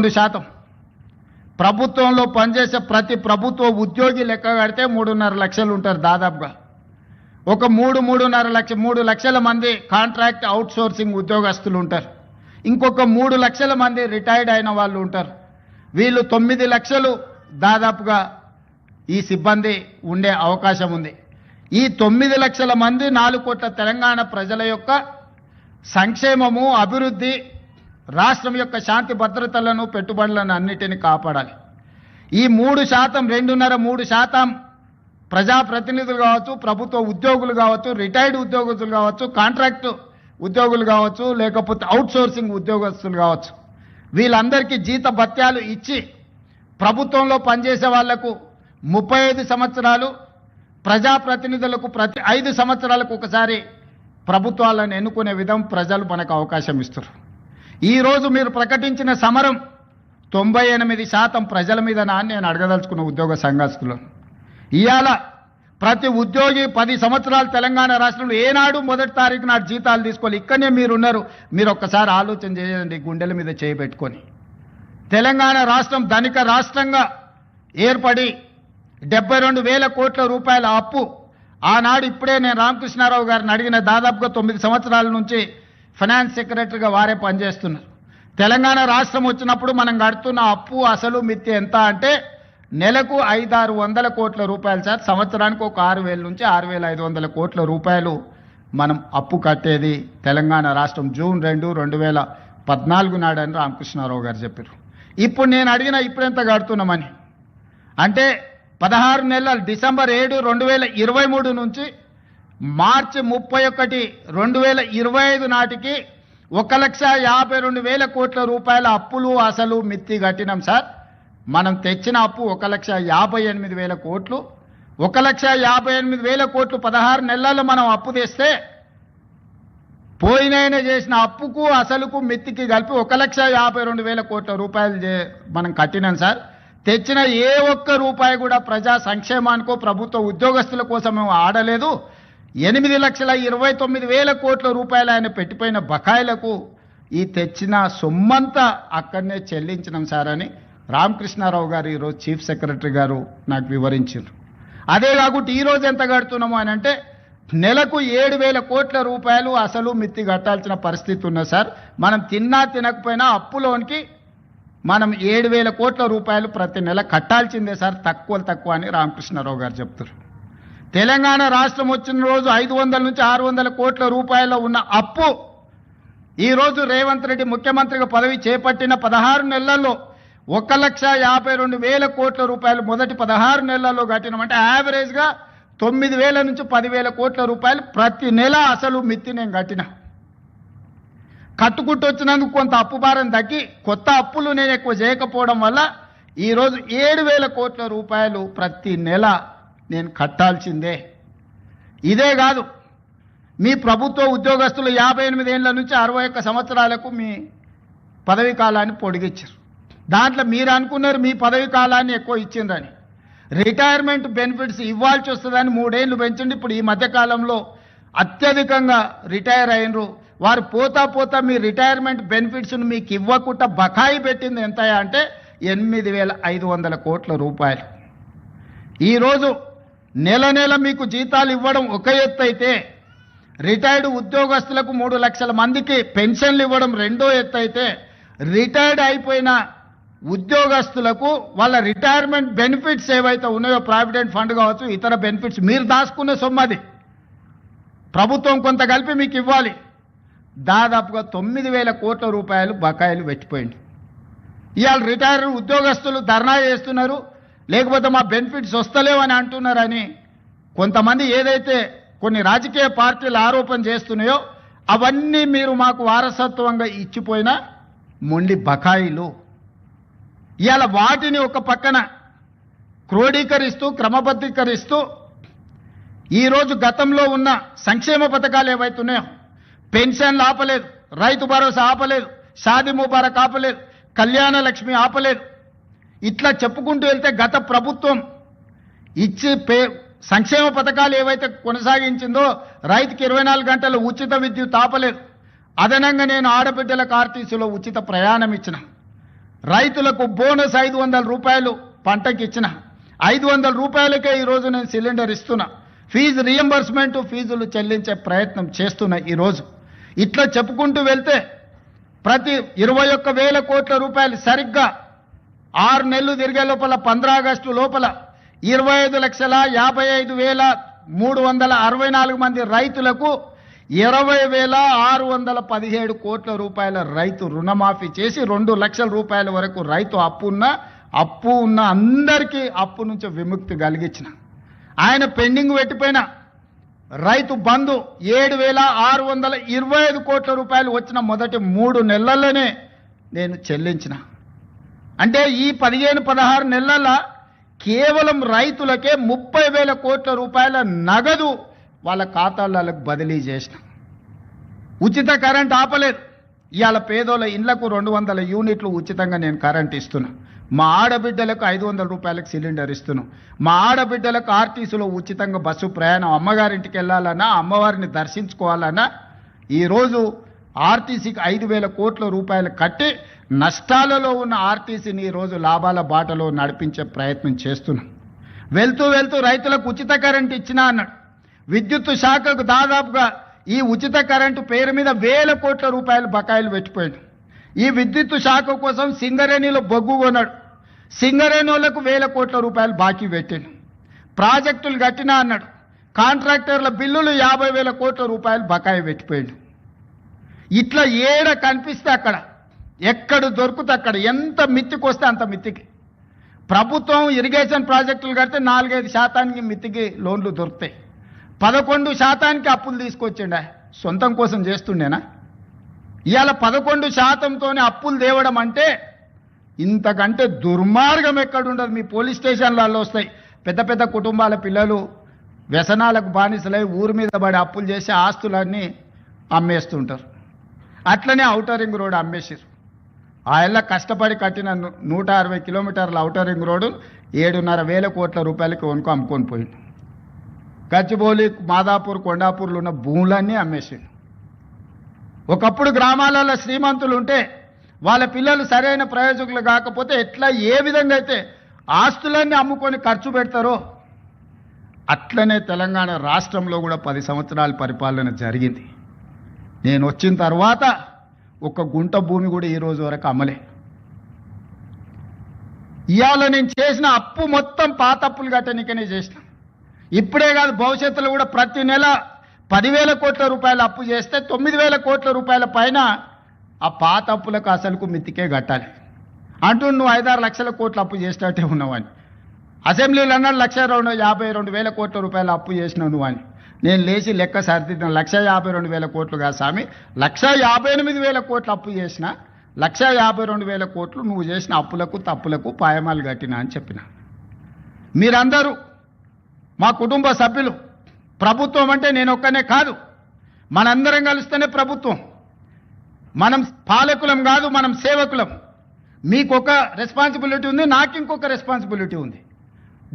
2%. ప్రభుత్వంలో పనిచేసే ప్రతి ప్రభుత్వ ఉద్యోగి లెక్క కడితే 3.5 లక్షలు ఉంటారు దాదాపుగా. ఒక 3 లక్షల మంది కాంట్రాక్ట్ అవుట్సోర్సింగ్ ఉద్యోగస్తులు ఉంటారు. ఇంకొక 3 లక్షల మంది రిటైర్డ్ అయిన వాళ్ళు ఉంటారు. వీళ్ళు 9 లక్షలు దాదాపుగా ఈ సిబ్బంది ఉండే అవకాశం ఉంది. ఈ 9 లక్షల మంది 4 కోట్ల తెలంగాణ ప్రజల యొక్క సంక్షేమము, అభివృద్ధి, రాష్ట్రం యొక్క శాంతి భద్రతలను, పెట్టుబడులను అన్నిటిని కాపాడాలి. ఈ 3%, 2.5-3% ప్రజాప్రతినిధులు కావచ్చు, ప్రభుత్వ ఉద్యోగులు కావచ్చు, రిటైర్డ్ ఉద్యోగస్తులు కావచ్చు, కాంట్రాక్టు ఉద్యోగులు కావచ్చు, లేకపోతే అవుట్సోర్సింగ్ ఉద్యోగస్తులు కావచ్చు, వీళ్ళందరికీ జీత భత్యాలు ఇచ్చి ప్రభుత్వంలో పనిచేసే వాళ్లకు 35 సంవత్సరాలు, ప్రజాప్రతినిధులకు ప్రతి 5 సంవత్సరాలకు ఒకసారి ప్రభుత్వాలను ఎన్నుకునే విధం ప్రజలు మనకు అవకాశం ఇస్తారు. ఈరోజు మీరు ప్రకటించిన సమరం 98% ప్రజల మీద నేను అడగదలుచుకున్న ఉద్యోగ సంఘస్థులను. ఇవాళ ప్రతి ఉద్యోగి 10 సంవత్సరాలు తెలంగాణ రాష్ట్రంలో ఏనాడు మొదటి తారీఖు నాడు జీతాలు తీసుకోవాలి. ఇక్కడనే మీరున్నారు. మీరు ఒక్కసారి ఆలోచన చేయండి, గుండెల మీద చేయబెట్టుకొని. తెలంగాణ రాష్ట్రం ధనిక రాష్ట్రంగా ఏర్పడి 72,000 కోట్ల రూపాయల అప్పు ఆనాడు, ఇప్పుడే నేను రామకృష్ణారావు గారిని అడిగిన, దాదాపుగా 9 సంవత్సరాల నుంచి ఫైనాన్స్ సెక్రటరీగా వారే పనిచేస్తున్నారు. తెలంగాణ రాష్ట్రం వచ్చినప్పుడు మనం కడుతున్న అప్పు అసలు మిత్తి ఎంత అంటే నెలకు 500-600 కోట్ల రూపాయలు సార్. సంవత్సరానికి ఒక 6,000 నుంచి 6,500 కోట్ల రూపాయలు మనం అప్పు కట్టేది తెలంగాణ రాష్ట్రం జూన్ 2, 2014 నాడని రామకృష్ణారావు గారు చెప్పారు. ఇప్పుడు నేను అడిగిన ఇప్పుడెంత కడుతున్నామని అంటే 16 నెలలు, డిసెంబర్ 7, 2023 నుంచి మార్చి 31, 2025 నాటికి 1,52,000 కోట్ల రూపాయల అప్పులు అసలు మిత్తి కట్టినాం సార్. మనం తెచ్చిన అప్పు 1,58,000 కోట్లు. 1,58,000 కోట్లు 16 నెలల్లో మనం అప్పు తెస్తే పోయినైనా చేసిన అప్పుకు అసలుకు మిత్తికి కలిపి 1,52,000 కోట్ల రూపాయలు మనం కట్టినాం సార్. తెచ్చిన ఏ ఒక్క రూపాయి కూడా ప్రజా సంక్షేమానికో ప్రభుత్వ ఉద్యోగస్తుల కోసం మేము ఆడలేదు. 8,29,000 కోట్ల రూపాయలు ఆయన పెట్టిపోయిన బకాయిలకు ఈ తెచ్చిన సొమ్మంతా అక్కడనే చెల్లించినాం సార్ అని రామకృష్ణారావు గారు ఈరోజు చీఫ్ సెక్రటరీ గారు నాకు వివరించారు. అదే కాకుండా ఈరోజు ఎంత కడుతున్నాము అని అంటే నెలకు 7,000 కోట్ల రూపాయలు అసలు మిత్తి కట్టాల్సిన పరిస్థితి ఉన్నది సార్. మనం తిన్నా తినకపోయినా అప్పులోనికి మనం 7,000 కోట్ల రూపాయలు ప్రతి నెల కట్టాల్సిందే సార్, తక్కువ అని రామకృష్ణారావు గారు చెప్తారు. తెలంగాణ రాష్ట్రం వచ్చిన రోజు 500 నుంచి 600 కోట్ల రూపాయలు ఉన్న అప్పు ఈరోజు రేవంత్ రెడ్డి ముఖ్యమంత్రిగా పదవి చేపట్టిన 16 నెలల్లో 1,52,000 కోట్ల రూపాయలు మొదటి 16 నెలల్లో కట్టినామంటే యావరేజ్గా 9,000 నుంచి 10,000 కోట్ల రూపాయలు ప్రతి నెల అసలు మిత్తి నేను కట్టిన. కట్టుకుంటూ వచ్చినందుకు కొంత అప్పు భారం తగ్గి కొత్త అప్పులు నేను ఎక్కువ చేయకపోవడం వల్ల ఈరోజు 7,000 కోట్ల రూపాయలు ప్రతి నెల నేను కట్టాల్సిందే. ఇదే కాదు, మీ ప్రభుత్వ ఉద్యోగస్తులు 58 ఏళ్ల నుంచి 61 సంవత్సరాలకు మీ పదవీ కాలాన్ని పొడిగించారు. దాంట్లో మీరు అనుకున్నారు మీ పదవీ కాలాన్ని ఎక్కువ ఇచ్చిందని. రిటైర్మెంట్ బెనిఫిట్స్ ఇవ్వాల్సి వస్తుందని 3 ఏళ్ళు పెంచండి. ఇప్పుడు ఈ మధ్యకాలంలో అత్యధికంగా రిటైర్ అయినరు వారు పోతా మీ రిటైర్మెంట్ బెనిఫిట్స్ను మీకు ఇవ్వకుండా బకాయి పెట్టింది ఎంత అంటే 8,500 కోట్ల రూపాయలు. ఈరోజు నెల మీకు జీతాలు ఇవ్వడం ఒక ఎత్తు అయితే రిటైర్డ్ ఉద్యోగస్తులకు 3 లక్షల మందికి పెన్షన్లు ఇవ్వడం రెండో ఎత్తు అయితే రిటైర్డ్ అయిపోయిన ఉద్యోగస్తులకు వాళ్ళ రిటైర్మెంట్ బెనిఫిట్స్ ఏవైతే ఉన్నాయో ప్రావిడెంట్ ఫండ్ కావచ్చు, ఇతర బెనిఫిట్స్ మీరు దాచుకున్న సొమ్మది ప్రభుత్వం కొంత కలిపి మీకు ఇవ్వాలి. దాదాపుగా 9,000 కోట్ల రూపాయలు బకాయిలు పెట్టిపోయింది. ఇవాళ రిటైర్డ్ ఉద్యోగస్తులు ధర్నా చేస్తున్నారు, లేకపోతే మా బెనిఫిట్స్ వస్తలేవని అంటున్నారని కొంతమంది ఏదైతే కొన్ని రాజకీయ పార్టీలు ఆరోపణ చేస్తున్నాయో అవన్నీ మీరు మాకు వారసత్వంగా ఇచ్చిపోయిన మొండి బకాయిలు. ఇవాళ వాటిని ఒక పక్కన క్రోడీకరిస్తూ క్రమబద్ధీకరిస్తూ ఈరోజు గతంలో ఉన్న సంక్షేమ పథకాలు ఏవైతున్నాయో పెన్షన్లు ఆపలేదు, రైతు భరోసా ఆపలేదు, షాదీ ముబారక్ ఆపలేదు, కళ్యాణ లక్ష్మి ఆపలేదు. ఇట్లా చెప్పుకుంటూ వెళ్తే గత ప్రభుత్వం ఇచ్చి సంక్షేమ పథకాలు ఏవైతే కొనసాగించిందో రైతుకి 24 గంటల ఉచిత విద్యుత్ ఆపలేదు. అదనంగా నేను ఆడబిడ్డలకు ఆర్టీసీలో ఉచిత ప్రయాణం ఇచ్చిన. రైతులకు బోనస్ 500 రూపాయలు పంటకి ఇచ్చిన 500 రూపాయలకే ఈరోజు నేను సిలిండర్ ఇస్తున్నా. ఫీజు రియంబర్స్మెంట్ ఫీజులు చెల్లించే ప్రయత్నం చేస్తున్నా ఈరోజు. ఇట్లా చెప్పుకుంటూ వెళ్తే ప్రతి 21,000 కోట్ల రూపాయలు సరిగ్గా 6 నెలలు తిరిగే లోపల 15 ఆగస్టు లోపల 25,55,364 మంది రైతులకు 20,617 కోట్ల రూపాయల రైతు రుణమాఫీ చేసి 2 లక్షల రూపాయల వరకు రైతు అప్పు ఉన్న అందరికీ అప్పు నుంచి విముక్తి కలిగించిన. ఆయన పెండింగ్ పెట్టిపోయిన రైతు బంధు 7,625 కోట్ల రూపాయలు వచ్చిన మొదటి 3 నెలల్లోనే నేను చెల్లించిన. అంటే ఈ 15-16 నెలల కేవలం రైతులకే 30,000 కోట్ల రూపాయల నగదు వాళ్ళ ఖాతాలకు బదిలీ చేసిన. ఉచిత కరెంట్ ఆపలేదు. ఇవాళ పేదోళ్ళ ఇళ్లకు 200 యూనిట్లు ఉచితంగా నేను కరెంట్ ఇస్తున్నా. మా ఆడబిడ్డలకు 500 రూపాయలకు సిలిండర్ ఇస్తున్నాం. మా ఆడబిడ్డలకు ఆర్టీసీలో ఉచితంగా బస్సు ప్రయాణం, అమ్మగారింటికి వెళ్ళాలన్నా అమ్మవారిని దర్శించుకోవాలన్నా ఈరోజు ఆర్టీసీకి 5,000 కోట్ల రూపాయలు కట్టి నష్టాలలో ఉన్న ఆర్టీసీని ఈరోజు లాభాల బాటలో నడిపించే ప్రయత్నం చేస్తున్నాం. వెళ్తూ రైతులకు ఉచిత కరెంట్ ఇచ్చినా అన్నాడు. విద్యుత్ శాఖకు దాదాపుగా ఈ ఉచిత కరెంటు పేరు మీద 1,000 కోట్ల రూపాయలు బకాయిలు పెట్టిపోయాడు. ఈ విద్యుత్ శాఖ కోసం సింగరేణిలో బొగ్గు కొన్నాడు. సింగరేణి వాళ్ళకు 1,000 కోట్ల రూపాయలు బాకీ పెట్టాడు. ప్రాజెక్టులు కట్టినా అన్నాడు. కాంట్రాక్టర్ల బిల్లులు 50,000 కోట్ల రూపాయలు బకాయి పెట్టిపోయాడు. ఇట్లా ఏడ కనిపిస్తే అక్కడ, ఎక్కడ దొరికితే అక్కడ, ఎంత మిత్తికి వస్తే అంత మిత్తికి ప్రభుత్వం ఇరిగేషన్ ప్రాజెక్టులు కడితే 4-5% మిత్తికి లోన్లు దొరుకుతాయి. 11% అప్పులు తీసుకొచ్చిండ. సొంతం కోసం చేస్తుండేనా? ఇవాళ 11%తోనే అప్పులు తేవడం అంటే ఇంతకంటే దుర్మార్గం ఎక్కడుండదు. మీ పోలీస్ స్టేషన్లలో వస్తాయి. పెద్ద కుటుంబాల పిల్లలు వ్యసనాలకు బానిసలై ఊరి మీద పడి అప్పులు చేసి ఆస్తులన్నీ అమ్మేస్తుంటారు. అట్లనే ఔటర్ రింగ్ రోడ్ అమ్మేసారు. ఆ ఏళ్ళ కష్టపడి కట్టిన 160 కిలోమీటర్ల ఔటర్ రింగ్ రోడ్డు 7,500 కోట్ల రూపాయలకి అమ్ముకొని పోయింది. గచ్చిబౌలి, మాదాపూర్, కొండాపూర్లో ఉన్న భూములన్నీ అమ్మేసాడు. ఒకప్పుడు గ్రామాలలో శ్రీమంతులు ఉంటే వాళ్ళ పిల్లలు సరైన ప్రయోజకులు కాకపోతే ఎట్లా ఏ విధంగా అయితే ఆస్తులన్నీ అమ్ముకొని ఖర్చు పెడతారో అట్లనే తెలంగాణ రాష్ట్రంలో కూడా 10 సంవత్సరాల పరిపాలన జరిగింది. నేను వచ్చిన తర్వాత ఒక గుంట భూమి కూడా ఈ రోజు వరకు అమ్మలే. ఇవాళ నేను చేసిన అప్పు మొత్తం పాత అప్పులు కట్టనికనే చేసిన. ఇప్పుడే కాదు, భవిష్యత్తులో కూడా ప్రతి నెల 10,000 కోట్ల రూపాయలు అప్పు చేస్తే 9,000 కోట్ల రూపాయల పైన ఆ పాత అప్పులకు అసలుకు మిత్తికే కట్టాలి అంటూ నువ్వు 5-6 లక్షల కోట్ల అప్పు చేసినట్టే ఉన్నావని. అసెంబ్లీలో అన్నాడు 1,52,000 కోట్ల రూపాయలు అప్పు చేసినావు నువ్వు అని. నేను లేచి లెక్క సరిదిద్దాను. 1,52,000 కోట్లు కాదు స్వామి, 1,58,000 కోట్లు అప్పు చేసిన. 1,52,000 కోట్లు నువ్వు చేసిన అప్పులకు తప్పులకు పాయమాలు కట్టినా అని చెప్పిన. మీరందరూ మా కుటుంబ సభ్యులు. ప్రభుత్వం అంటే నేను ఒక్కనే కాదు, మనందరం కలిస్తేనే ప్రభుత్వం. మనం పాలకులం కాదు, మనం సేవకులం. మీకొక రెస్పాన్సిబిలిటీ ఉంది, నాకు ఇంకొక రెస్పాన్సిబిలిటీ ఉంది.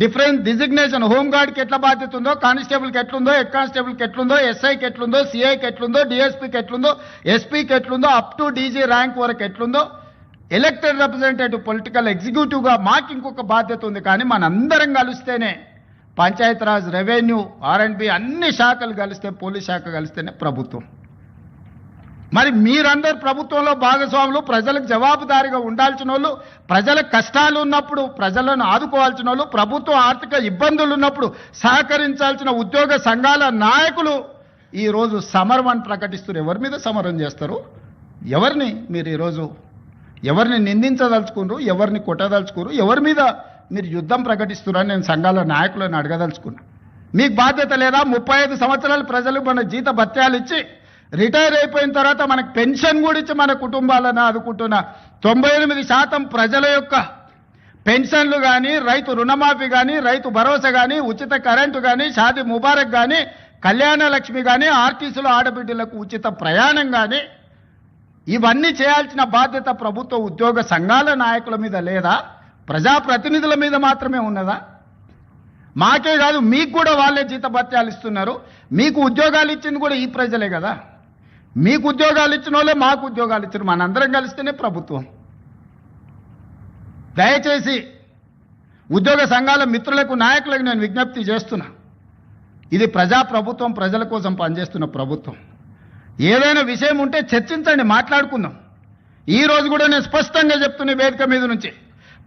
Different designation. హోంగార్డ్కి ఎట్లా బాధ్యత ఉందో, కానిస్టేబుల్కి ఎట్లుందో, హెడ్ కానిస్టేబుల్కి ఎట్లుందో, ఎస్ఐకి ఎట్లుందో, సిఐకి ఎట్లుందో, డిఎస్పీకి ఎట్లుందో, ఎస్పీకి ఎట్లుందో, అప్ టు డీజీ ర్యాంక్ వరకు ఎట్లుందో, ఎలక్టెడ్ రిప్రజెంటేటివ్ పొలిటికల్ ఎగ్జిక్యూటివ్గా మాకు ఇంకొక బాధ్యత ఉంది. కానీ మనందరం కలిస్తేనే పంచాయతీరాజ్, రెవెన్యూ, R&B అన్ని శాఖలు కలిస్తే, పోలీస్ శాఖ కలిస్తేనే ప్రభుత్వం. మరి మీరందరూ ప్రభుత్వంలో భాగస్వాములు, ప్రజలకు జవాబుదారీగా ఉండాల్సిన వాళ్ళు, ప్రజల కష్టాలు ఉన్నప్పుడు ప్రజలను ఆదుకోవాల్సిన వాళ్ళు, ప్రభుత్వం ఆర్థిక ఇబ్బందులు ఉన్నప్పుడు సహకరించాల్సిన ఉద్యోగ సంఘాల నాయకులు ఈరోజు సమరం ప్రకటిస్తారు. ఎవరి మీద సమరం చేస్తారు? ఎవరిని మీరు ఈరోజు ఎవరిని నిందించదలుచుకున్నారు? ఎవరిని కొట్టదలుచుకున్నారు? ఎవరి మీద మీరు యుద్ధం ప్రకటిస్తున్నారని నేను సంఘాల నాయకులను అడగదలుచుకున్నా. మీకు బాధ్యత లేదా? 35 సంవత్సరాలు ప్రజలు మన జీత భత్యాలు ఇచ్చి రిటైర్ అయిపోయిన తర్వాత మనకు పెన్షన్ కూడా ఇచ్చి మన కుటుంబాలను ఆదుకుంటున్న 98% ప్రజల యొక్క పెన్షన్లు కానీ, రైతు రుణమాఫీ కానీ, రైతు భరోసా కానీ, ఉచిత కరెంటు కానీ, షాదీ ముబారక్ కానీ, కళ్యాణ లక్ష్మి కానీ, ఆర్టీసీలో ఆడబిడ్డలకు ఉచిత ప్రయాణం కానీ, ఇవన్నీ చేయాల్సిన బాధ్యత ప్రభుత్వ ఉద్యోగ సంఘాల నాయకుల మీద లేదా? ప్రజాప్రతినిధుల మీద మాత్రమే ఉన్నదా? మాకే కాదు, మీకు కూడా వాళ్ళే జీతభత్యాలు ఇస్తున్నారు. మీకు ఉద్యోగాలు ఇచ్చింది కూడా ఈ ప్రజలే కదా. మీకు ఉద్యోగాలు ఇచ్చిన వాళ్ళే మాకు ఉద్యోగాలు ఇచ్చారు. మనందరం కలిస్తేనే ప్రభుత్వం. దయచేసి ఉద్యోగ సంఘాల మిత్రులకు నాయకులకు నేను విజ్ఞప్తి చేస్తున్నా, ఇది ప్రజాప్రభుత్వం, ప్రజల కోసం పనిచేస్తున్న ప్రభుత్వం. ఏదైనా విషయం ఉంటే చర్చించండి, మాట్లాడుకుందాం. ఈ రోజు కూడా నేను స్పష్టంగా చెప్తున్న వేదిక మీద నుంచి,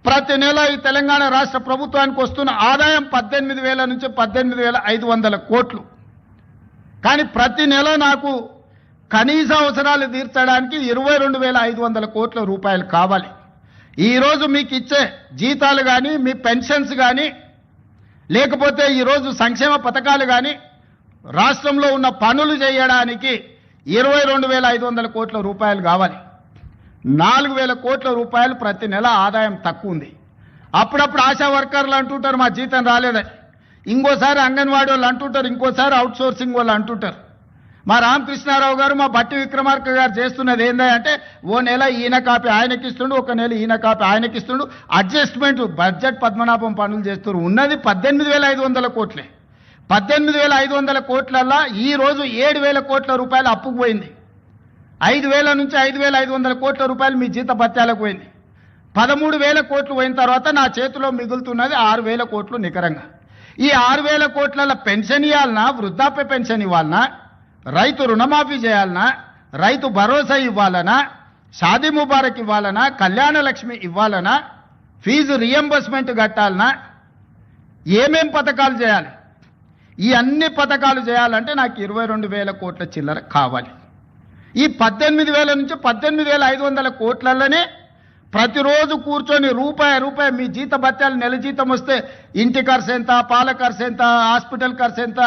ప్రతి నెల ఈ తెలంగాణ రాష్ట్ర ప్రభుత్వానికి వస్తున్న ఆదాయం 18,000 నుంచి 18,500 కోట్లు. కానీ ప్రతి నెల నాకు కనీస అవసరాలు తీర్చడానికి 22,500 కోట్ల రూపాయలు కావాలి. ఈరోజు మీకు ఇచ్చే జీతాలు కానీ, మీ పెన్షన్స్ కానీ, లేకపోతే ఈరోజు సంక్షేమ పథకాలు కానీ, రాష్ట్రంలో ఉన్న పనులు చేయడానికి 22,500 కోట్ల రూపాయలు కావాలి. 4,000 కోట్ల రూపాయలు ప్రతి నెల ఆదాయం తక్కువ ఉంది. అప్పుడప్పుడు ఆశా వర్కర్లు అంటుంటారు మా జీతం రాలేదని, ఇంకోసారి అంగన్వాడీ వాళ్ళు అంటుంటారు, ఇంకోసారి అవుట్ సోర్సింగ్ వాళ్ళు అంటుంటారు. మా రామకృష్ణారావు గారు, మా బట్టి విక్రమార్క గారు చేస్తున్నది ఏంటంటే, ఓ నెల ఈయన కాపీ ఆయనకి ఇస్తుండు, ఒక నెల ఈయన కాపీ ఆయనకి ఇస్తుండు, అడ్జస్ట్మెంట్ బడ్జెట్ పద్మనాభం పనులు చేస్తున్నారు. ఉన్నది 18,500 కోట్లే. 18,500 కోట్లల్లా ఈ రోజు 7,000 కోట్ల రూపాయలు అప్పుకు పోయింది. 5,000 నుంచి 5,500 కోట్ల రూపాయలు మీ జీత భత్యాలకు పోయింది. 13,000 కోట్లు పోయిన తర్వాత నా చేతిలో మిగులుతున్నది 6,000 కోట్లు నికరంగా. ఈ 6,000 కోట్ల పెన్షన్ ఇవ్వాలన్నా, వృద్ధాప్య పెన్షన్ ఇవ్వాలన్నా, రైతు రుణమాఫీ చేయాలన్నా, రైతు భరోసా ఇవ్వాలనా, షాదీ ముబారక్ ఇవ్వాలనా, కళ్యాణ లక్ష్మి ఇవ్వాలనా, ఫీజు రియంబర్స్మెంట్ కట్టాలనా, ఏమేం పథకాలు చేయాలి? ఈ అన్ని పథకాలు చేయాలంటే నాకు 22,000 కోట్ల చిల్లర కావాలి. ఈ 18,000 నుంచి 18,500 కోట్లలోనే ప్రతిరోజు కూర్చొని రూపాయి మీ జీత భత్యాలు నెల జీతం వస్తే ఇంటి ఖర్చు ఎంత, పాల ఖర్చు ఎంత, హాస్పిటల్ ఖర్చు ఎంత,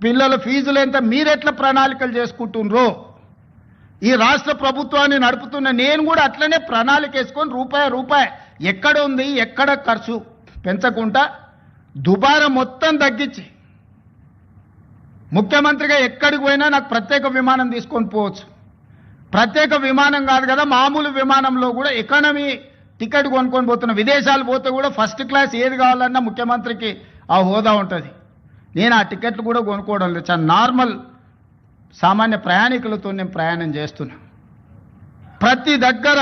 పిల్లల ఫీజులు ఎంత, మీరెట్లా ప్రణాళికలు చేసుకుంటున్నారో, ఈ రాష్ట్ర ప్రభుత్వాన్ని నడుపుతున్న నేను కూడా అట్లనే ప్రణాళిక వేసుకొని రూపాయి ఎక్కడ ఉంది, ఎక్కడ ఖర్చు పెంచకుండా దుబారా మొత్తం తగ్గించి, ముఖ్యమంత్రిగా ఎక్కడికి పోయినా నాకు ప్రత్యేక విమానం తీసుకొని పోవచ్చు. ప్రత్యేక విమానం కాదు కదా, మామూలు విమానంలో కూడా ఎకానమీ టికెట్ కొనుక్కొని పోతున్నా. విదేశాలు పోతే కూడా ఫస్ట్ క్లాస్ ఏది కావాలన్నా ముఖ్యమంత్రికి ఆ హోదా ఉంటుంది. నేను ఆ టికెట్లు కూడా కొనుక్కోవడం లేదు, చాలా నార్మల్ సామాన్య ప్రయాణికులతో నేను ప్రయాణం చేస్తున్నా. ప్రతి దగ్గర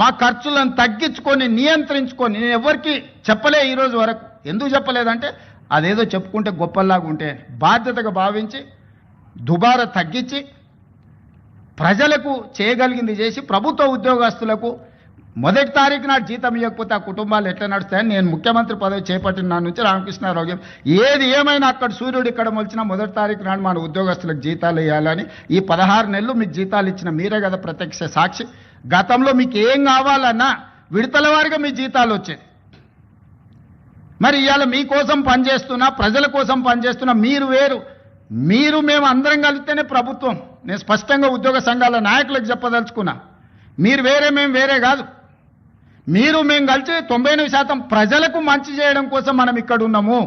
మా ఖర్చులను తగ్గించుకొని, నియంత్రించుకొని, నేను ఎవరికి చెప్పలే ఈరోజు వరకు. ఎందుకు చెప్పలేదంటే అదేదో చెప్పుకుంటే గొప్పలాగా ఉంటే, బాధ్యతగా భావించి దుబారా తగ్గించి ప్రజలకు చేయగలిగింది చేసి, ప్రభుత్వ ఉద్యోగస్తులకు మొదటి తారీఖు నాడు జీతం ఇవ్వకపోతే ఆ కుటుంబాలు ఎట్లా నడుస్తాయని నేను ముఖ్యమంత్రి పదవి చేపట్టిన నాటి నుంచి రామకృష్ణారావు ఏది ఏమైనా అక్కడ సూర్యుడు ఇక్కడ మొలిచినా మొదటి తారీఖు నాడు మన ఉద్యోగస్తులకు జీతాలు ఇవ్వాలని, ఈ 16 నెలలు మీకు జీతాలు ఇచ్చిన మీరే కదా ప్రత్యక్ష సాక్షి. గతంలో మీకు ఏం కావాలన్నా విడతల వారిగా మీ జీతాలు వచ్చేది. మరి ఇవాళ మీకోసం పనిచేస్తున్నా, ప్రజల కోసం పనిచేస్తున్నా, మీరు వేరు, మీరు మేము అందరం కలిస్తేనే ప్రభుత్వం. నేను స్పష్టంగా ఉద్యోగ సంఘాల నాయకులకు చెప్పదలుచుకున్నా, మీరు వేరే మేము వేరే కాదు. మీరు మేము కలిసి 99% ప్రజలకు మంచి చేయడం కోసం మనం ఇక్కడ ఉన్నాము.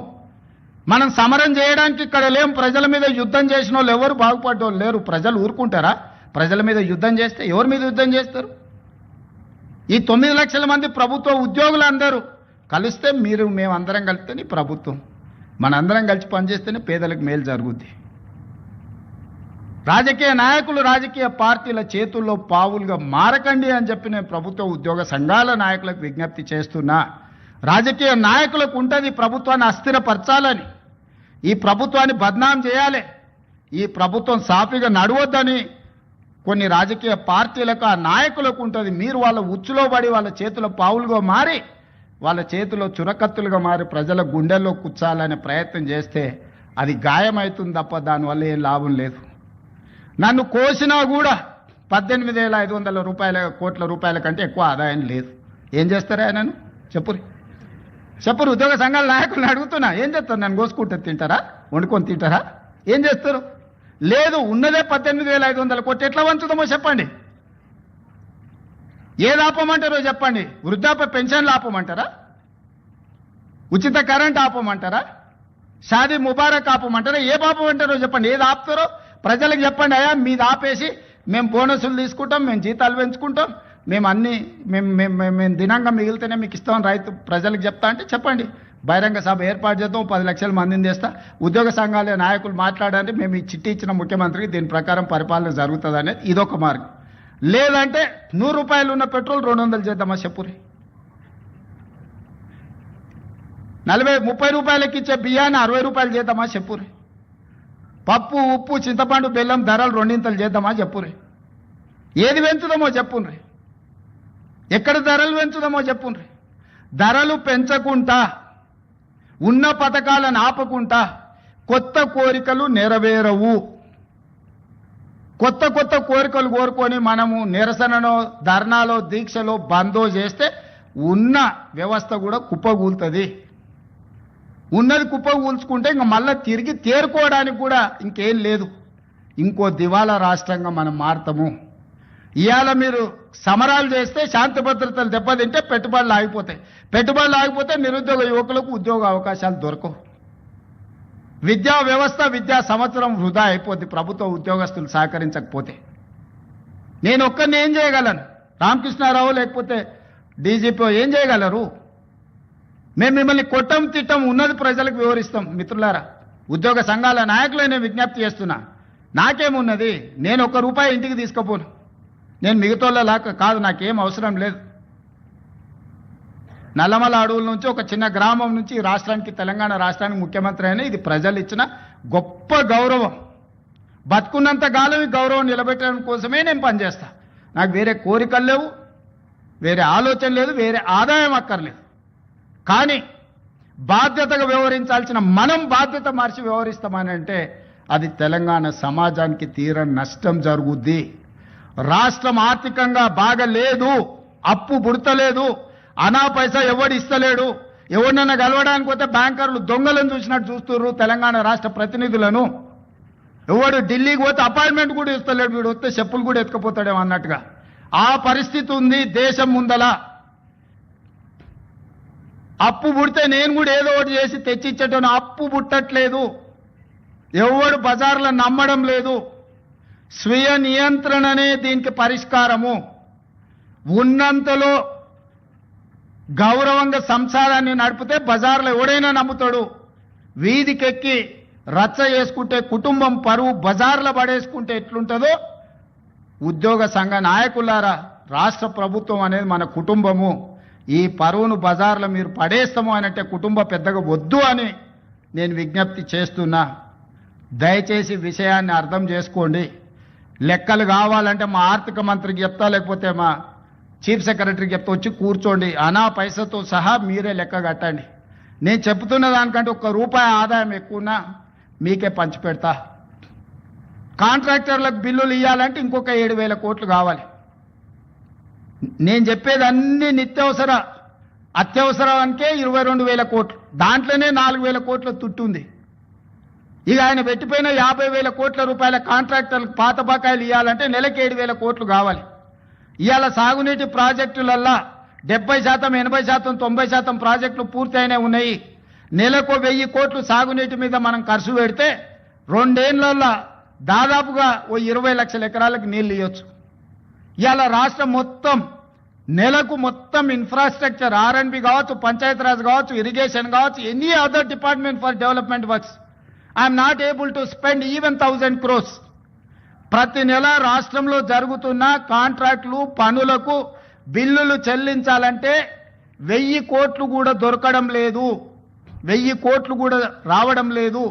మనం సమరం చేయడానికి ఇక్కడ లేం. ప్రజల మీద యుద్ధం చేసిన వాళ్ళు ఎవరు బాగుపడ్డోళ్ళు లేరు. ప్రజలు ఊరుకుంటారా? ప్రజల మీద యుద్ధం చేస్తే ఎవరి మీద యుద్ధం చేస్తారు? ఈ 9 లక్షల మంది ప్రభుత్వ ఉద్యోగులందరూ కలిస్తే, మీరు మేమందరం కలిస్తేనే ప్రభుత్వం. మనందరం కలిసి పనిచేస్తేనే పేదలకు మేలు జరుగుద్ది. రాజకీయ నాయకులు రాజకీయ పార్టీల చేతుల్లో పావులుగా మారకండి అని చెప్పి నేను ప్రభుత్వ ఉద్యోగ సంఘాల నాయకులకు విజ్ఞప్తి చేస్తున్నా. రాజకీయ నాయకులకు ఉంటుంది ప్రభుత్వాన్ని అస్థిరపరచాలని, ఈ ప్రభుత్వాన్ని బద్నాం చేయాలి, ఈ ప్రభుత్వం సాఫీగా నడవద్దని కొన్ని రాజకీయ పార్టీలకు, ఆ నాయకులకు ఉంటుంది. మీరు వాళ్ళ ఉచ్చులో పడి వాళ్ళ చేతిలో పావులుగా మారి, వాళ్ళ చేతిలో చురకత్తులుగా మారి ప్రజల గుండెల్లో కూర్చాలనే ప్రయత్నం చేస్తే అది గాయమవుతుంది తప్ప దానివల్ల ఏం లాభం లేదు. నన్ను కోసినా కూడా 18,500 కోట్ల రూపాయల కంటే ఎక్కువ ఆదాయం లేదు. ఏం చేస్తారా నన్ను చెప్పురు ఉద్యోగ సంఘాల నాయకులను అడుగుతున్నా, ఏం చేస్తారు? నన్ను కోసుకుంటే తింటారా? వండుకొని తింటారా? ఏం చేస్తారు? లేదు, ఉన్నదే 18,500 కోట్లు. ఎట్లా వంచుదామో చెప్పండి. ఏది ఆపమంటారో చెప్పండి. వృద్ధాప్య పెన్షన్లు ఆపమంటారా? ఉచిత కరెంట్ ఆపమంటారా? షాదీ ముబారక్ ఆపమంటారా? ఏ ఆపమంటారో చెప్పండి. ఏది ఆపుతారో ప్రజలకు చెప్పండి. అయ్యా మీది ఆపేసి మేము బోనసులు తీసుకుంటాం, మేము జీతాలు పెంచుకుంటాం, మేము అన్ని మేము దినంగా మిగిలితేనే మీకు ఇస్తామని రైతు ప్రజలకు చెప్తా అంటే చెప్పండి. బహిరంగ సభ ఏర్పాటు చేద్దాం, 10 లక్షల మందిని చేస్తా. ఉద్యోగ సంఘాల నాయకులు మాట్లాడండి, మేము ఈ చిట్టి ఇచ్చిన ముఖ్యమంత్రికి దీని ప్రకారం పరిపాలన జరుగుతుంది అనేది ఇదొక మార్గం. లేదంటే 100 రూపాయలు ఉన్న పెట్రోల్ 200 చేద్దామా చెప్పురి. 30 రూపాయలకి ఇచ్చే బియ్యాన్ని 60 రూపాయలు చేద్దామా చెప్పురి. పప్పు ఉప్పు చింతపండు బెల్లం ధరలు రెండింతలు చేద్దామా చెప్పురి. ఏది పెంచుదామో చెప్పుండ్రి. ఎక్కడ ధరలు పెంచుదామో చెప్పుండ్రి. ధరలు పెంచకుండా ఉన్న పథకాలను ఆపకుండా కొత్త కోరికలు నెరవేరవు. కొత్త కొత్త కోరికలు కోరుకొని మనము నిరసనలో ధర్నాలో దీక్షలో బందో చేస్తే ఉన్న వ్యవస్థ కూడా కుప్పగూలుతుంది. ఉన్నది కుప్పగూల్చుకుంటే ఇంకా మళ్ళీ తిరిగి తేరుకోవడానికి కూడా ఇంకేం లేదు. ఇంకో దివాలా రాష్ట్రంగా మనం మారుతాము. ఇవాళ మీరు సమరాలు చేస్తే శాంతి భద్రతలు దెబ్బతింటే పెట్టుబడులు ఆగిపోతాయి. పెట్టుబడులు ఆగిపోతే నిరుద్యోగ యువకులకు ఉద్యోగ అవకాశాలు దొరకవు. విద్యా వ్యవస్థ విద్యా సంవత్సరం వృధా అయిపోద్ది ప్రభుత్వ ఉద్యోగస్తులు సహకరించకపోతే. నేను ఒక్కరిని ఏం చేయగలను? రామకృష్ణారావు లేకపోతే డీజీపీ ఏం చేయగలరు? మేము మిమ్మల్ని కొట్టం తిట్టం ఉన్నది ప్రజలకు వివరిస్తాం. మిత్రులారా, ఉద్యోగ సంఘాల నాయకులనే విజ్ఞప్తి చేస్తున్నా. నాకేమున్నది? నేను ₹1 ఇంటికి తీసుకుపోను. నేను మిగతాలాగా కాదు, నాకేం అవసరం లేదు. నల్లమల అడవుల నుంచి ఒక చిన్న గ్రామం నుంచి ఈ రాష్ట్రానికి తెలంగాణ రాష్ట్రానికి ముఖ్యమంత్రి అయినా ఇది ప్రజలు ఇచ్చిన గొప్ప గౌరవం. బతుకున్నంత కాలం ఈ గౌరవం నిలబెట్టడం కోసమే నేను పనిచేస్తా. నాకు వేరే కోరికలు లేవు, వేరే ఆలోచన లేదు, వేరే ఆదాయం అక్కర్లేదు. కానీ బాధ్యతగా వ్యవహరించాల్సిన మనం బాధ్యత మార్చి వ్యవహరిస్తామని అంటే అది తెలంగాణ సమాజానికి తీరని నష్టం జరుగుద్ది. రాష్ట్రం ఆర్థికంగా బాగలేదు, అప్పు పుడతలేదు, అనా పైసా ఎవడు ఇస్తలేడు. ఎవరినైనా కలవడానికి పోతే బ్యాంకర్లు దొంగలను చూసినట్టు చూస్తున్నారు తెలంగాణ రాష్ట్ర ప్రతినిధులను. ఎవడు ఢిల్లీకి పోతే అపాయింట్మెంట్ కూడా ఇస్తలేడు, వీడు వస్తే చెప్పులు కూడా ఎత్తుకుపోతాడేమో అన్నట్టుగా ఆ పరిస్థితి ఉంది దేశం ముందల. అప్పు పుడితే నేను కూడా ఏదో ఒకటి చేసి తెచ్చిచ్చేటోను. అప్పు పుట్టట్లేదు, ఎవడు బజార్లో నమ్మడం లేదు. స్వీయ నియంత్రణనే దీనికి పరిష్కారము. ఉన్నంతలో గౌరవంగా సంసారాన్ని నడిపితే బజార్లో ఎవడైనా నమ్ముతాడు. వీధికెక్కి రచ్చ చేసుకుంటే కుటుంబం పరువు బజార్లో పడేసుకుంటే ఎట్లుంటుందో ఉద్యోగ సంఘ నాయకులారా, రాష్ట్ర ప్రభుత్వం అనేది మన కుటుంబము. ఈ పరువును బజార్లో మీరు పడేస్తాము అని అంటే కుటుంబ పెద్దగా వద్దు అని నేను విజ్ఞప్తి చేస్తున్నా. దయచేసి విషయాన్ని అర్థం చేసుకోండి. లెక్కలు కావాలంటే మా ఆర్థిక మంత్రికి చెప్తా, లేకపోతే మా చీఫ్ సెక్రటరీకి చెప్తా, వచ్చి కూర్చోండి. అనా పైసతో సహా మీరే లెక్క కట్టండి. నేను చెప్తున్న దానికంటే ₹1 ఆదాయం ఎక్కువనా మీకే పంచిపెడతా. కాంట్రాక్టర్లకు బిల్లులు ఇవ్వాలంటే ఇంకొక 7,000 కోట్లు కావాలి. నేను చెప్పేది అన్ని నిత్యావసర అత్యవసరానికే 22,000 కోట్లు. దాంట్లోనే 4,000 కోట్ల తుట్టుంది. ఇక ఆయన పెట్టిపోయిన 50,000 కోట్ల రూపాయల కాంట్రాక్టర్లకు పాత బకాయిలు ఇవ్వాలంటే నెలకి 7,000 కోట్లు కావాలి. ఇవాళ సాగునీటి ప్రాజెక్టులల్లా 70%, 80%, 90% ప్రాజెక్టులు పూర్తి అయినా ఉన్నాయి. నెలకు 1,000 కోట్లు సాగునీటి మీద మనం ఖర్చు పెడితే 2 ఏళ్లలో దాదాపుగా 20 లక్షల ఎకరాలకు నీళ్లు ఇవ్వచ్చు. ఇవాళ రాష్ట్రం మొత్తం నెలకు మొత్తం ఇన్ఫ్రాస్ట్రక్చర్ R&B కావచ్చు, పంచాయతీరాజ్ కావచ్చు, ఇరిగేషన్ కావచ్చు, any other department for development works I'm not able to spend even 1,000 crores. ప్రతి నెల రాష్ట్రంలో జరుగుతున్న కాంట్రాక్టులు పనులకు బిల్లులు చెల్లించాలంటే 1,000 కోట్లు కూడా దొరకడం లేదు. 1,000 కోట్లు కూడా రావడం లేదు.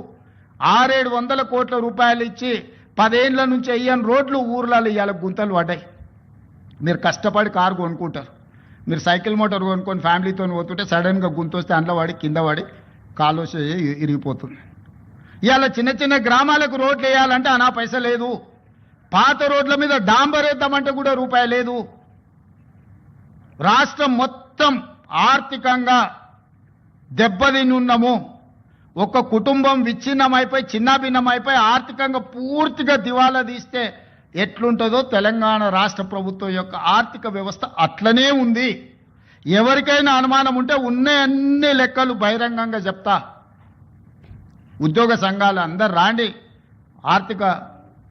600-700 కోట్ల రూపాయలు ఇచ్చి 10 ఏళ్ల నుంచి అయ్యని రోడ్లు ఊర్లలో ఇవాళ గుంతలు పడ్డాయి. మీరు కష్టపడి కారు కొనుక్కుంటారు, మీరు సైకిల్ మోటార్ కొనుక్కొని ఫ్యామిలీతో పోతుంటే సడన్గా గుంత వస్తే అందులో పడి కింద పడి కాలు ఇరిగిపోతుంది. ఇవాళ చిన్న చిన్న గ్రామాలకు రోడ్లు వేయాలంటే అనా పైస లేదు. పాత రోడ్ల మీద డాంబర్ వేద్దామంటే కూడా ₹1 లేదు. రాష్ట్రం మొత్తం ఆర్థికంగా దెబ్బతిని ఉన్నాము. ఒక కుటుంబం విచ్ఛిన్నమైపోయి చిన్నాభిన్నమైపోయి ఆర్థికంగా పూర్తిగా దివాలా తీస్తే ఎట్లుంటుందో తెలంగాణ రాష్ట్ర ప్రభుత్వం యొక్క ఆర్థిక వ్యవస్థ అట్లనే ఉంది. ఎవరికైనా అనుమానం ఉంటే ఉన్న అన్ని లెక్కలు బహిరంగంగా చెప్తా. ఉద్యోగ సంఘాలు అందరు రాండి, ఆర్థిక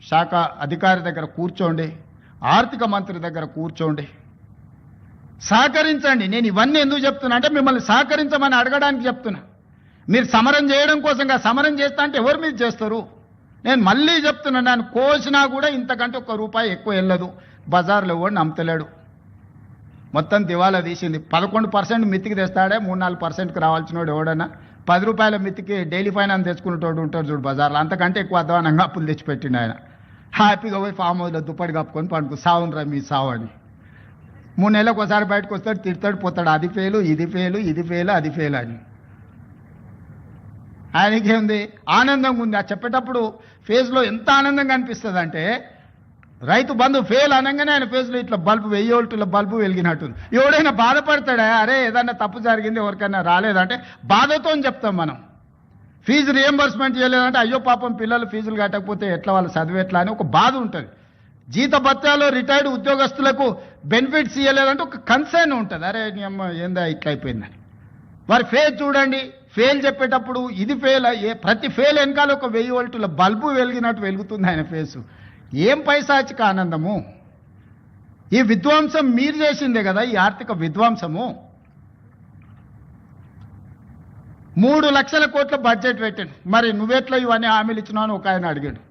శాఖ అధికారి దగ్గర కూర్చోండి, ఆర్థిక మంత్రి దగ్గర కూర్చోండి, సహకరించండి. నేను ఇవన్నీ ఎందుకు చెప్తున్నా అంటే మిమ్మల్ని సహకరించమని అడగడానికి చెప్తున్నా. మీరు సమరం చేయడం కోసంగా సమరం చేస్తా అంటే ఎవరు మీరు చేస్తారు? నేను మళ్ళీ చెప్తున్నా, నేను కోసినా కూడా ఇంతకంటే ₹1 ఎక్కువ వెళ్ళదు. బజార్లో ఎవడు నమ్మతలేడు. మొత్తం దివాలా తీసింది. 11% మిత్తికి తెస్తాడే, 3-4%కి రావాల్సినోడు ఎవడన్నా 10 రూపాయల మిత్తికి డైలీ ఫైనాన్స్ తెచ్చుకునేటోడు ఉంటాడు చూడు బజార్లో, అంతకంటే ఎక్కువ అధ్వానంగా అప్పులు తెచ్చిపెట్టిండు ఆయన. హ్యాపీగా పోయి ఫామ్ హౌస్లో దుప్పటి కప్పుకొని పండుకు సావునరా మీ సావు అని. 3 నెలలకు ఒకసారి బయటకు వస్తాడు, తిడతాడు, పోతాడు, అది ఫెయిలు, ఇది ఫెయిలు, ఇది ఫెయిలు, అది ఫెయిల్ అని. ఆయనకేముంది, ఆనందంగా ఉంది. ఆ చెప్పేటప్పుడు ఫేజ్లో ఎంత ఆనందంగా అనిపిస్తుంది అంటే, రైతు బంధు ఫెయిల్ అనగానే ఆయన ఫేజ్లో ఇట్లా బల్బు 1000 వోల్టుల బల్బు వెలిగినట్టుంది. ఎవడైనా బాధపడతాడా, అరే ఏదన్నా తప్పు జరిగింది ఎవరికైనా రాలేదంటే బాధతో చెప్తాం మనం. ఫీజు రియంబర్స్మెంట్ చేయలేదంటే అయ్యో పాపం పిల్లలు ఫీజులు కట్టకపోతే ఎట్లా వాళ్ళు చదివేట్లా అని ఒక బాధ ఉంటుంది. జీత భత్యాలు రిటైర్డ్ ఉద్యోగస్తులకు బెనిఫిట్స్ ఇవ్వలేదంటే ఒక కన్సర్న్ ఉంటుంది, అరే నీ అమ్మ ఏందా ఇట్లా అయిపోయిందని. వారి ఫెయిల్ చూడండి, ఫెయిల్ చెప్పేటప్పుడు ఇది ఫెయిల్, ప్రతి ఫెయిల్ వెనకాల ఒక 1000 వోల్టుల బల్బు వెలిగినట్టు వెలుగుతుంది ఆయన ఫేసు. ఏం పైశాచిక ఆనందము! ఈ విధ్వంసం మీరు చేసిందే కదా, ఈ ఆర్థిక విధ్వంసము. 3 లక్షల కోట్ల బడ్జెట్ పెట్టాడు, మరి నువ్వెట్లా ఇవన్నీ హామీలు ఇచ్చినావు అని ఒక ఆయన అడిగాడు.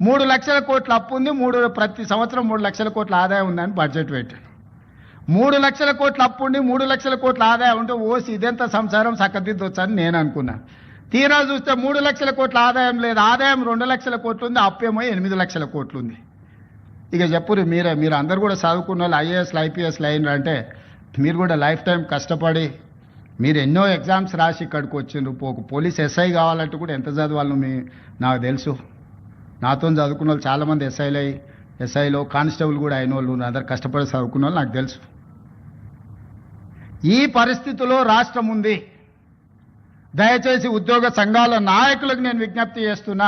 3 లక్షల కోట్ల అప్పు ఉంది, ప్రతి సంవత్సరం 3 లక్షల కోట్ల ఆదాయం ఉందని బడ్జెట్ పెట్టాడు. 3 లక్షల కోట్ల అప్పు ఉండి 3 లక్షల కోట్ల ఆదాయం ఉంటే ఓసి ఇదెంత సంసారం చక్కదిద్దొచ్చని నేను అనుకున్నాను. తీరా చూస్తే 3 లక్షల కోట్ల ఆదాయం లేదు, ఆదాయం 2 లక్షల కోట్లు ఉంది, అప్పేమో 8 లక్షల కోట్లు ఉంది. ఇక చెప్పురు మీరు అందరు కూడా చదువుకున్న వాళ్ళు ఐఏఎస్లు ఐపీఎస్లు అయినరు అంటే మీరు కూడా లైఫ్ టైం కష్టపడి మీరు ఎన్నో ఎగ్జామ్స్ రాసి ఇక్కడికి వచ్చిండ్రు. పోలీస్ ఎస్ఐ కావాలంటే కూడా ఎంత చదవాలను నాకు తెలుసు. నాతో చదువుకున్న వాళ్ళు చాలామంది ఎస్ఐలో కానిస్టేబుల్ కూడా అయిన వాళ్ళు అందరు కష్టపడి చదువుకున్న వాళ్ళు నాకు తెలుసు. ఈ పరిస్థితిలో రాష్ట్రం ఉంది. దయచేసి ఉద్యోగ సంఘాల నాయకులకు నేను విజ్ఞప్తి చేస్తున్నా,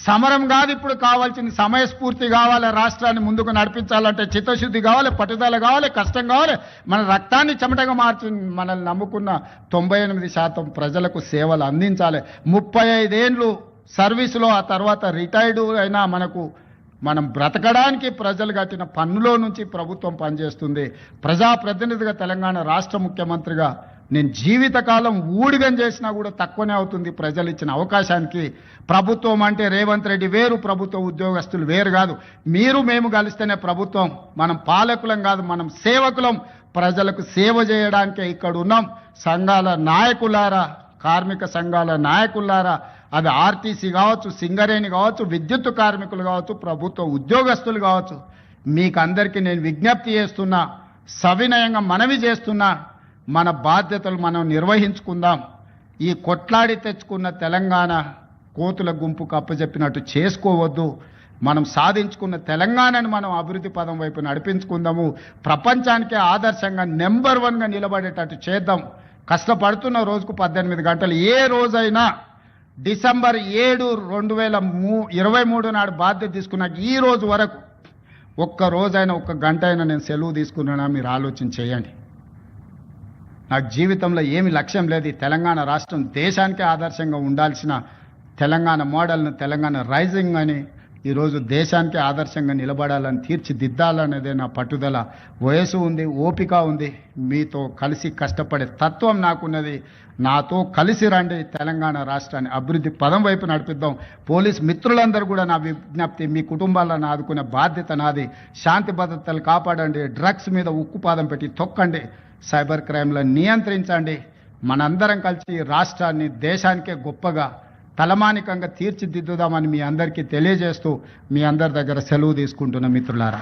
సమరం కాదు ఇప్పుడు కావాల్సింది, సమయస్ఫూర్తి కావాలి. రాష్ట్రాన్ని ముందుకు నడిపించాలంటే చిత్తశుద్ధి కావాలి, పట్టుదల కావాలి, కష్టం కావాలి. మన రక్తాన్ని చెమటగా మార్చి మనల్ని నమ్ముకున్న 98% ప్రజలకు సేవలు అందించాలి. 35 ఏళ్ళు సర్వీసులో, ఆ తర్వాత రిటైర్డ్ అయినా మనం బ్రతకడానికి ప్రజలు కట్టిన పన్నులో నుంచి ప్రభుత్వం పనిచేస్తుంది. ప్రజాప్రతినిధిగా తెలంగాణ రాష్ట్ర ముఖ్యమంత్రిగా నేను జీవితకాలం ఊడిగం చేసినా కూడా తక్కువనే అవుతుంది ప్రజలు ఇచ్చిన అవకాశానికి. ప్రభుత్వం అంటే రేవంత్ రెడ్డి వేరు, ప్రభుత్వ ఉద్యోగస్తులు వేరు కాదు. మేము కలిస్తేనే ప్రభుత్వం. మనం పాలకులం కాదు, మనం సేవకులం. ప్రజలకు సేవ చేయడానికే ఇక్కడ ఉన్నాం. సంఘాల నాయకులారా, కార్మిక సంఘాల నాయకులారా, అది ఆర్టీసీ కావచ్చు, సింగరేణి కావచ్చు, విద్యుత్ కార్మికులు కావచ్చు, ప్రభుత్వ ఉద్యోగస్తులు కావచ్చు, మీకు అందరికీ నేను విజ్ఞప్తి చేస్తున్నా, సవినయంగా మనవి చేస్తున్నా, మన బాధ్యతలు మనం నిర్వహించుకుందాం. ఈ కొట్లాడి తెచ్చుకున్న తెలంగాణ కోతుల గుంపుకు అప్పచెప్పినట్టు చేసుకోవద్దు. మనం సాధించుకున్న తెలంగాణను మనం అభివృద్ధి పదం వైపు నడిపించుకుందాము. ప్రపంచానికే ఆదర్శంగా నెంబర్ 1గా నిలబడేటట్టు చేద్దాం. కష్టపడుతున్న రోజుకు 18 గంటలు. ఏ రోజైనా డిసెంబర్ 7, 2023 నాడు బాధ్యత తీసుకున్నాక ఈ రోజు వరకు ఒక్క రోజైనా, ఒక్క గంట అయినా నేను సెలవు తీసుకున్నానా మీరు ఆలోచన చేయండి. నాకు జీవితంలో ఏమి లక్ష్యం లేదు. ఈ తెలంగాణ రాష్ట్రం దేశానికే ఆదర్శంగా ఉండాల్సిన తెలంగాణ మోడల్ను, తెలంగాణ రైజింగ్ అని ఈరోజు దేశానికే ఆదర్శంగా నిలబడాలని, తీర్చిదిద్దాలనేదే నా పట్టుదల. వయసు ఉంది, ఓపిక ఉంది, మీతో కలిసి కష్టపడే తత్వం నాకున్నది. నాతో కలిసి రండి, తెలంగాణ రాష్ట్రాన్ని అభివృద్ధి పదం వైపు నడిపిద్దాం. పోలీస్ మిత్రులందరూ కూడా నా విజ్ఞప్తి, మీ కుటుంబాలను ఆదుకునే బాధ్యత నాది. శాంతి భద్రతలు కాపాడండి, డ్రగ్స్ మీద ఉక్కుపాదం పెట్టి తొక్కండి, సైబర్ క్రైమ్లను నియంత్రించండి. మనందరం కలిసి రాష్ట్రాన్ని దేశానికే గొప్పగా తలమానికంగా తీర్చిదిద్దుదామని మీ అందరికీ తెలియజేస్తూ మీ అందరి దగ్గర సెలవు తీసుకుంటున్న మిత్రులారా.